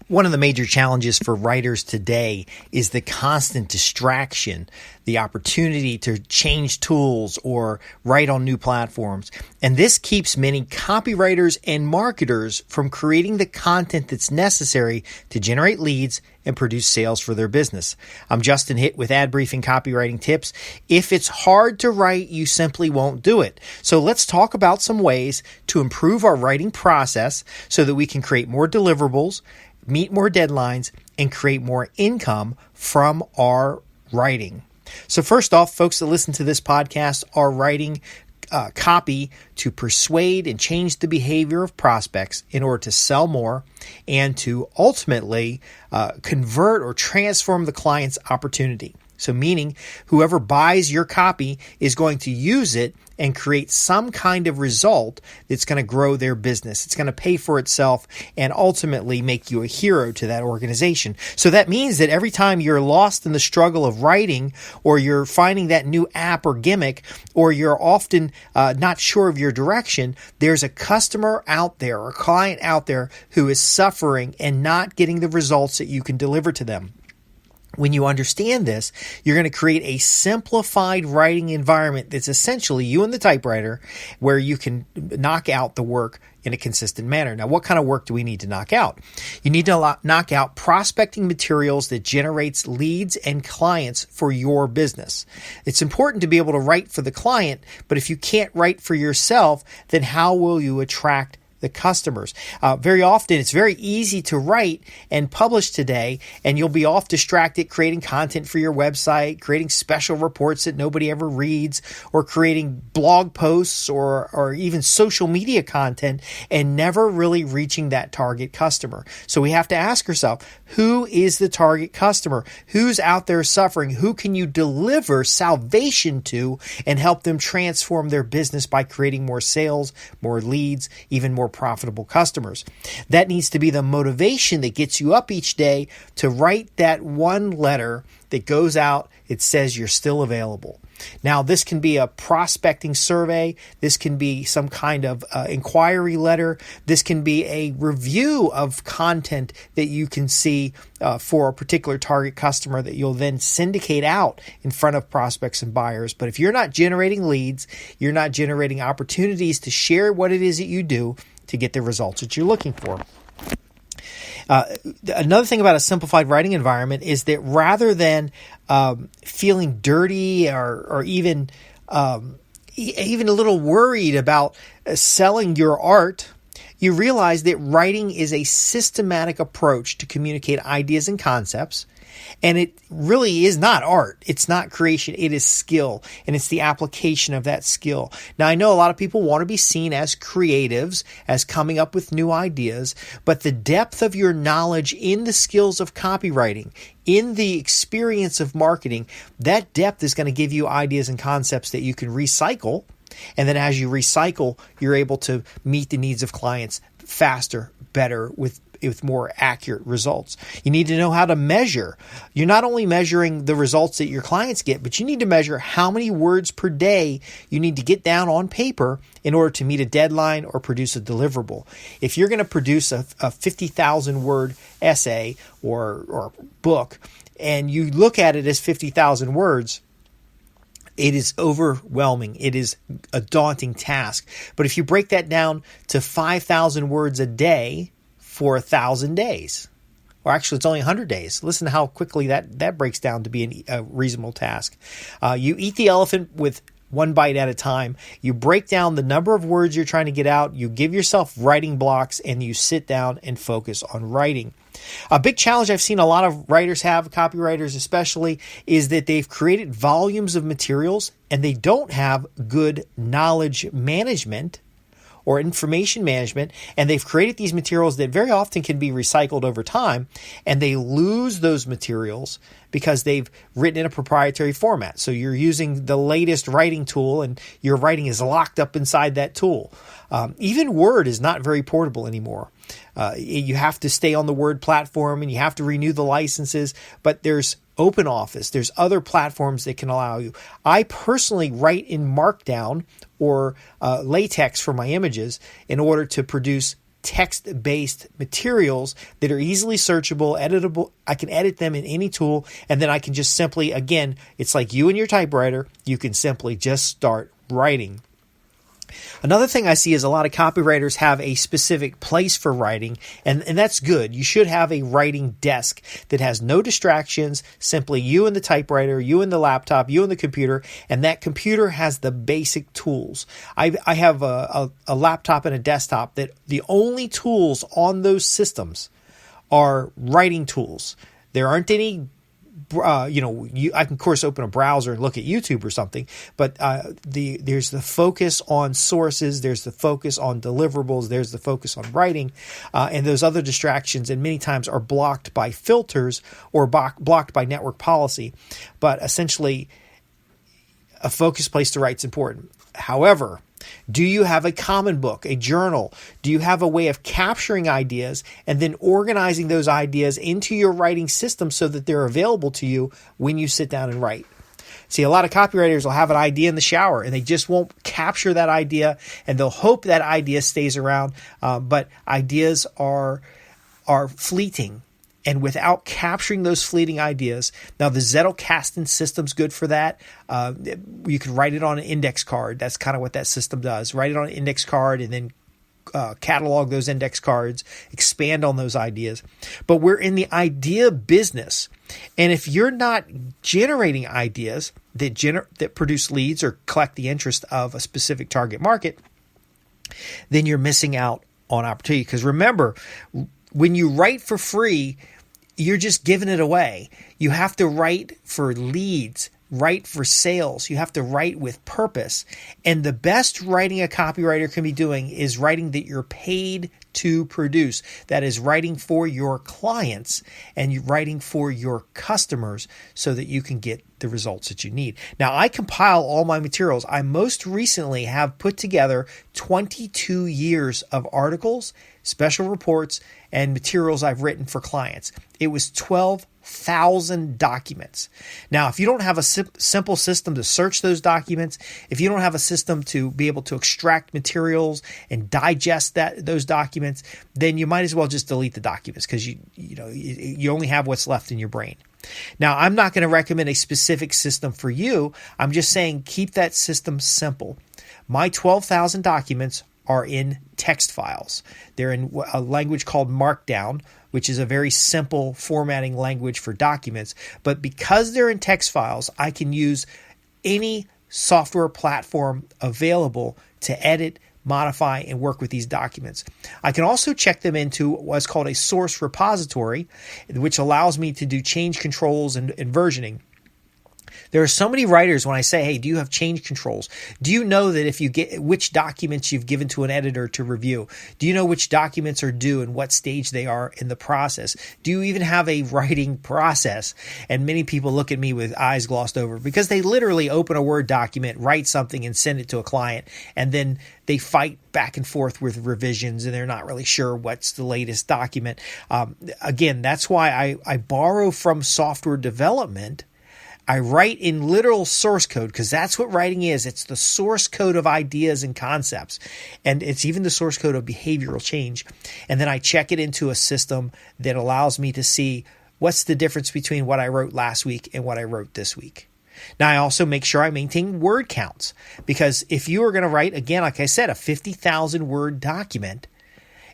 One of the major challenges for writers today is the constant distraction, the opportunity to change tools or write on new platforms. And this keeps many copywriters and marketers from creating the content that's necessary to generate leads and produce sales for their business. I'm Justin Hitt with Ad Briefing Copywriting Tips. If it's hard to write, you simply won't do it. So let's talk about some ways to improve our writing process so that we can create more deliverables, meet more deadlines, and create more income from our writing. So first off, folks that listen to this podcast are writing copy to persuade and change the behavior of prospects in order to sell more and to ultimately convert or transform the client's opportunity. So meaning whoever buys your copy is going to use it and create some kind of result that's going to grow their business. It's going to pay for itself and ultimately make you a hero to that organization. So that means that every time you're lost in the struggle of writing, or you're finding that new app or gimmick, or you're often not sure of your direction, there's a customer out there or a client out there who is suffering and not getting the results that you can deliver to them. When you understand this, you're going to create a simplified writing environment that's essentially you and the typewriter, where you can knock out the work in a consistent manner. Now, what kind of work do we need to knock out? You need to knock out prospecting materials that generates leads and clients for your business. It's important to be able to write for the client, but if you can't write for yourself, then how will you attract the customers? Very often, it's very easy to write and publish today, and you'll be off distracted creating content for your website, creating special reports that nobody ever reads, or creating blog posts or even social media content, and never really reaching that target customer. So we have to ask ourselves, who is the target customer? Who's out there suffering? Who can you deliver salvation to and help them transform their business by creating more sales, more leads, even more profitable customers? That needs to be the motivation that gets you up each day to write that one letter that goes out. It says you're still available. Now, this can be a prospecting survey. This can be some kind of inquiry letter. This can be a review of content that you can see for a particular target customer that you'll then syndicate out in front of prospects and buyers. But if you're not generating leads, you're not generating opportunities to share what it is that you do to get the results that you're looking for. Another thing about a simplified writing environment is that rather than feeling dirty or even a little worried about selling your art, you realize that writing is a systematic approach to communicate ideas and concepts. And it really is not art. It's not creation. It is skill. And it's the application of that skill. Now, I know a lot of people want to be seen as creatives, as coming up with new ideas, but the depth of your knowledge in the skills of copywriting, in the experience of marketing, that depth is going to give you ideas and concepts that you can recycle. And then as you recycle, you're able to meet the needs of clients faster, better, with more accurate results. You need to know how to measure. You're not only measuring the results that your clients get, but you need to measure how many words per day you need to get down on paper in order to meet a deadline or produce a deliverable. If you're going to produce a 50,000 word essay or book, and you look at it as 50,000 words, it is overwhelming. It is a daunting task. But if you break that down to 5,000 words a day for 1,000 days, or actually it's only 100 days. Listen to how quickly that breaks down to be a reasonable task. You eat the elephant with one bite at a time. You break down the number of words you're trying to get out. You give yourself writing blocks and you sit down and focus on writing. A big challenge I've seen a lot of writers have, copywriters especially, is that they've created volumes of materials and they don't have good knowledge management or information management, and they've created these materials that very often can be recycled over time, and they lose those materials because they've written in a proprietary format. So you're using the latest writing tool, and your writing is locked up inside that tool. Even Word is not very portable anymore. You have to stay on the Word platform, and you have to renew the licenses, but there's OpenOffice. There's other platforms that can allow you. I personally write in Markdown or LaTeX for my images in order to produce text-based materials that are easily searchable, editable. I can edit them in any tool, and then I can just simply, again, it's like you and your typewriter, you can simply just start writing. Another thing I see is a lot of copywriters have a specific place for writing, and that's good. You should have a writing desk that has no distractions, simply you and the typewriter, you and the laptop, you and the computer, and that computer has the basic tools. I have a laptop and a desktop that the only tools on those systems are writing tools. There aren't any I can of course open a browser and look at YouTube or something, but there's the focus on sources, there's the focus on deliverables, there's the focus on writing, and those other distractions, and many times are blocked by filters or blocked by network policy. But essentially, a focused place to write is important. However, do you have a common book, a journal? Do you have a way of capturing ideas and then organizing those ideas into your writing system so that they're available to you when you sit down and write? See, a lot of copywriters will have an idea in the shower and they just won't capture that idea, and they'll hope that idea stays around. But ideas are fleeting. And without capturing those fleeting ideas, now the Zettelkasten system's good for that. You can write it on an index card. That's kind of what that system does. Write it on an index card and then catalog those index cards, expand on those ideas. But we're in the idea business. And if you're not generating ideas that produce leads or collect the interest of a specific target market, then you're missing out on opportunity. Because remember, when you write for free, you're just giving it away. You have to write for leads, write for sales. You have to write with purpose. And the best writing a copywriter can be doing is writing that you're paid to produce. That is writing for your clients and writing for your customers so that you can get the results that you need. Now, I compile all my materials. I most recently have put together 22 years of articles, special reports, and materials I've written for clients. It was 12,000 documents. Now, if you don't have a simple system to search those documents, if you don't have a system to be able to extract materials and digest those documents, then you might as well just delete the documents because you only have what's left in your brain. Now, I'm not going to recommend a specific system for you. I'm just saying keep that system simple. My 12,000 documents are in text files. They're in a language called Markdown, which is a very simple formatting language for documents. But because they're in text files, I can use any software platform available to edit, modify, and work with these documents. I can also check them into what's called a source repository, which allows me to do change controls and versioning. There are so many writers when I say, hey, do you have change controls? Do you know that if you get which documents you've given to an editor to review? Do you know which documents are due and what stage they are in the process? Do you even have a writing process? And many people look at me with eyes glossed over because they literally open a Word document, write something, and send it to a client. And then they fight back and forth with revisions and they're not really sure what's the latest document. Again, that's why I borrow from software development. I write in literal source code because that's what writing is. It's the source code of ideas and concepts. And it's even the source code of behavioral change. And then I check it into a system that allows me to see what's the difference between what I wrote last week and what I wrote this week. Now, I also make sure I maintain word counts because if you are going to write, again, like I said, a 50,000 word document,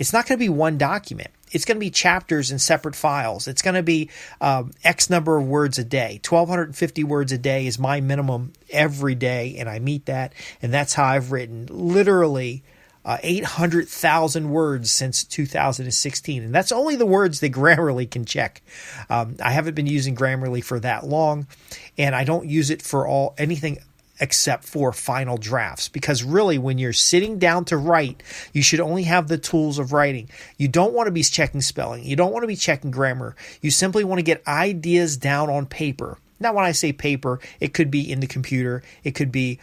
it's not going to be one document. It's going to be chapters in separate files. It's going to be X number of words a day. 1,250 words a day is my minimum every day, and I meet that. And that's how I've written literally 800,000 words since 2016. And that's only the words that Grammarly can check. I haven't been using Grammarly for that long, and I don't use it for anything except for final drafts. Because really, when you're sitting down to write, you should only have the tools of writing. You don't want to be checking spelling. You don't want to be checking grammar. You simply want to get ideas down on paper. Now, when I say paper, it could be in the computer. It could be,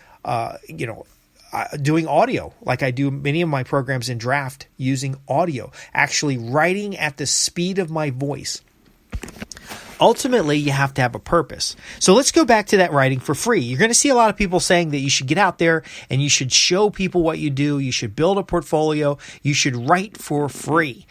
doing audio, like I do many of my programs in Draft using audio, actually writing at the speed of my voice. Ultimately, you have to have a purpose. So let's go back to that writing for free. You're going to see a lot of people saying that you should get out there and you should show people what you do. You should build a portfolio. You should write for free.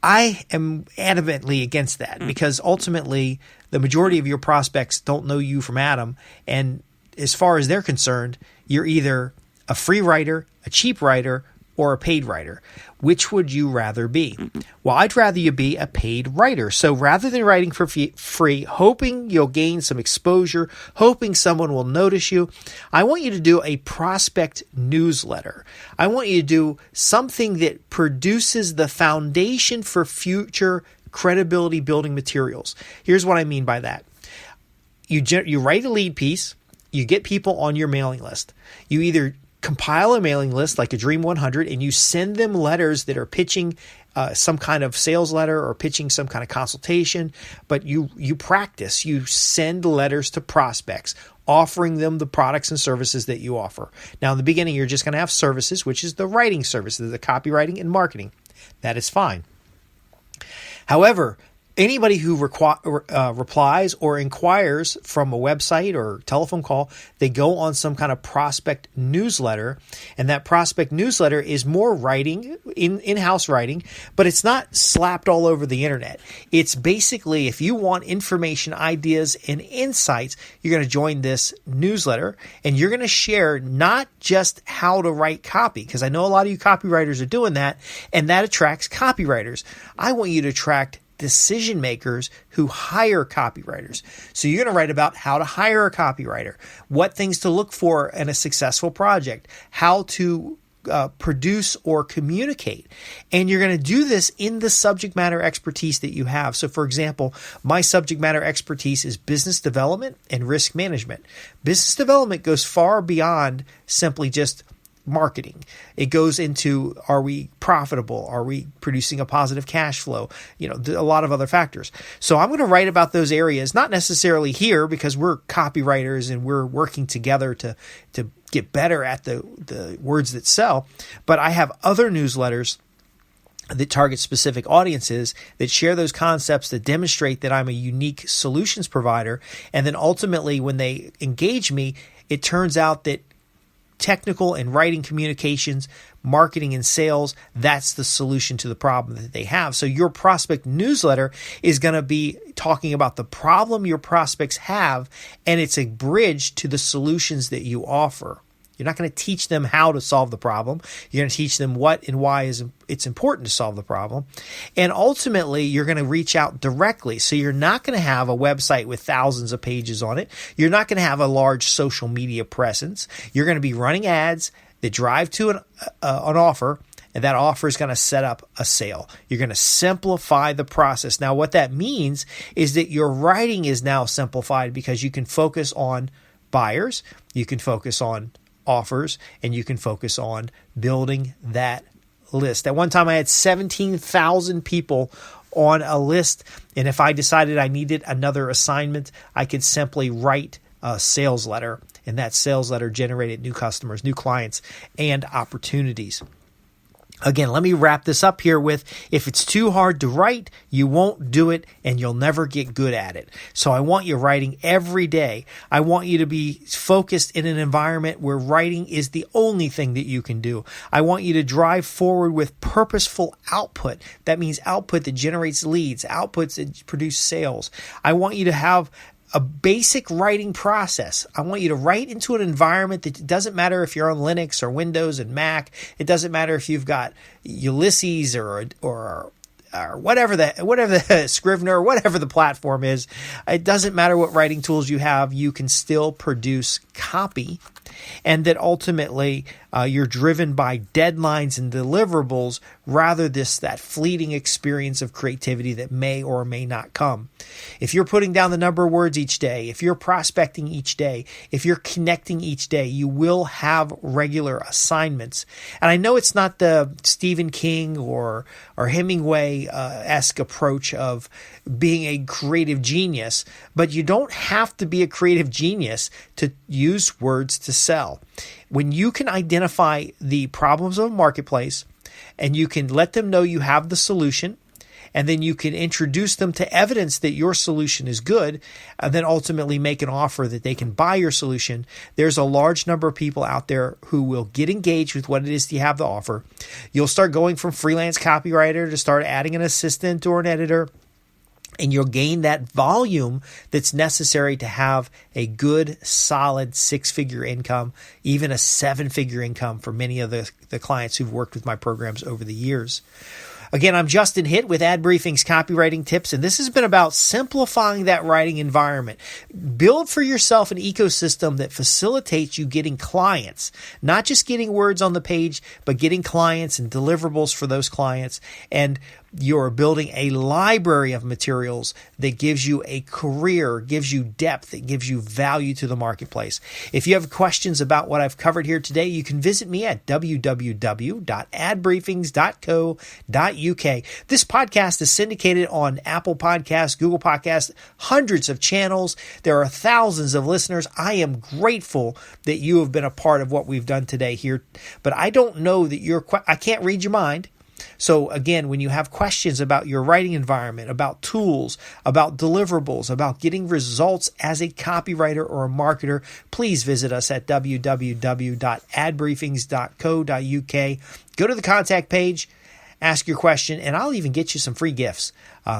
I am adamantly against that because ultimately the majority of your prospects don't know you from Adam. And as far as they're concerned, you're either a free writer, a cheap writer, or a paid writer. Which would you rather be? Well, I'd rather you be a paid writer. So rather than writing for free, hoping you'll gain some exposure, hoping someone will notice you, I want you to do a prospect newsletter. I want you to do something that produces the foundation for future credibility building materials. Here's what I mean by that. You write a lead piece, you get people on your mailing list. You either compile a mailing list like a Dream 100 and you send them letters that are pitching some kind of sales letter or pitching some kind of consultation, but you practice. You send letters to prospects offering them the products and services that you offer. Now, in the beginning, you're just going to have services, which is the writing services, the copywriting and marketing. That is fine. However, anybody who replies or inquires from a website or telephone call, they go on some kind of prospect newsletter. And that prospect newsletter is more writing, in-house writing, but it's not slapped all over the internet. It's basically, if you want information, ideas, and insights, you're going to join this newsletter and you're going to share not just how to write copy, because I know a lot of you copywriters are doing that, and that attracts copywriters. I want you to attract decision makers who hire copywriters. So you're going to write about how to hire a copywriter, what things to look for in a successful project, how to produce or communicate. And you're going to do this in the subject matter expertise that you have. So for example, my subject matter expertise is business development and risk management. Business development goes far beyond simply just marketing. It goes into, are we profitable? Are we producing a positive cash flow? A lot of other factors. So I'm going to write about those areas, not necessarily here because we're copywriters and we're working together to get better at the words that sell. But I have other newsletters that target specific audiences that share those concepts that demonstrate that I'm a unique solutions provider. And then ultimately when they engage me, it turns out that technical and writing communications, marketing and sales, that's the solution to the problem that they have. So your prospect newsletter is going to be talking about the problem your prospects have, and it's a bridge to the solutions that you offer. You're not going to teach them how to solve the problem. You're going to teach them what and why it's important to solve the problem. And ultimately, you're going to reach out directly. So you're not going to have a website with thousands of pages on it. You're not going to have a large social media presence. You're going to be running ads that drive to an offer, and that offer is going to set up a sale. You're going to simplify the process. Now, what that means is that your writing is now simplified because you can focus on buyers, you can focus on offers, and you can focus on building that list. At one time, I had 17,000 people on a list, and if I decided I needed another assignment, I could simply write a sales letter, and that sales letter generated new customers, new clients, and opportunities. Again, let me wrap this up here with, if it's too hard to write, you won't do it and you'll never get good at it. So I want you writing every day. I want you to be focused in an environment where writing is the only thing that you can do. I want you to drive forward with purposeful output. That means output that generates leads, outputs that produce sales. I want you to have a basic writing process. I want you to write into an environment that it doesn't matter if you're on Linux or Windows and Mac. It doesn't matter if you've got Ulysses or whatever the Scrivener, whatever the platform is. It doesn't matter what writing tools you have. You can still produce copy, and that ultimately you're driven by deadlines and deliverables rather that fleeting experience of creativity that may or may not come. If you're putting down the number of words each day, if you're prospecting each day, if you're connecting each day, you will have regular assignments. And I know it's not the Stephen King or Hemingway-esque approach of being a creative genius, but you don't have to be a creative genius to use words to sell. When you can identify the problems of a marketplace and you can let them know you have the solution, and then you can introduce them to evidence that your solution is good, and then ultimately make an offer that they can buy your solution. There's a large number of people out there who will get engaged with what it is you have to offer. You'll start going from freelance copywriter to start adding an assistant or an editor, and you'll gain that volume that's necessary to have a good, solid 6-figure income, even a 7-figure income for many of the clients who've worked with my programs over the years. Again, I'm Justin Hitt with Ad Briefing's Copywriting Tips, and this has been about simplifying that writing environment. Build for yourself an ecosystem that facilitates you getting clients, not just getting words on the page, but getting clients and deliverables for those clients. And you're building a library of materials that gives you a career, gives you depth, that gives you value to the marketplace. If you have questions about what I've covered here today, you can visit me at www.adbriefings.co.uk. This podcast is syndicated on Apple Podcasts, Google Podcasts, hundreds of channels. There are thousands of listeners. I am grateful that you have been a part of what we've done today here, but I don't know that I can't read your mind. So again, when you have questions about your writing environment, about tools, about deliverables, about getting results as a copywriter or a marketer, please visit us at www.adbriefings.co.uk. Go to the contact page, ask your question, and I'll even get you some free gifts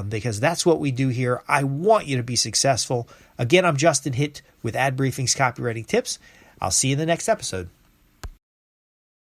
because that's what we do here. I want you to be successful. Again, I'm Justin Hitt with Ad Briefing's Copywriting Tips. I'll see you in the next episode.